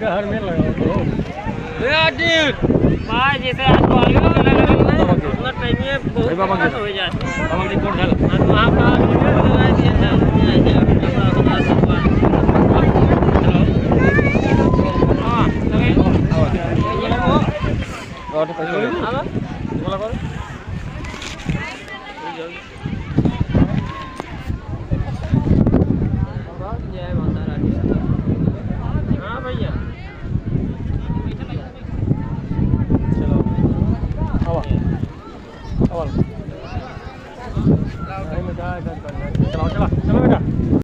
हर में लगा तो भाई जैसे आज तो आलू उतना टाइम में बहुत हो जाए बाबा की कोट है वहाँ का लगा दिया